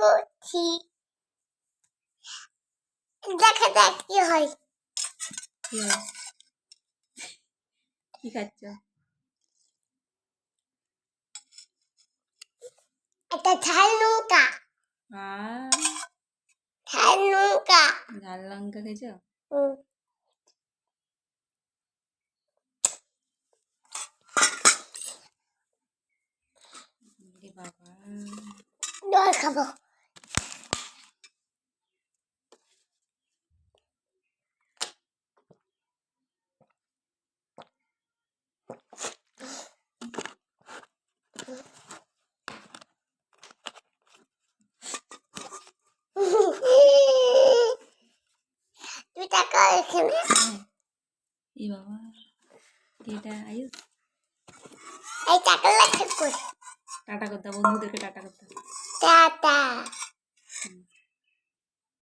করছি, দেখা যাক কি হয়। কি খাচ্ছ? একটা ঝাল লঙ্কা। ঝাল লঙ্কা। ঝাল লঙ্কা খেয়েছ? বাবা জল খাবো। তুই টাকা এখানে। এই বাবা এটা আয়ুষ এই টাকা লাগছে কই? টাটা করতে বন্ধুদেরকে টাটা করতে। টাটা।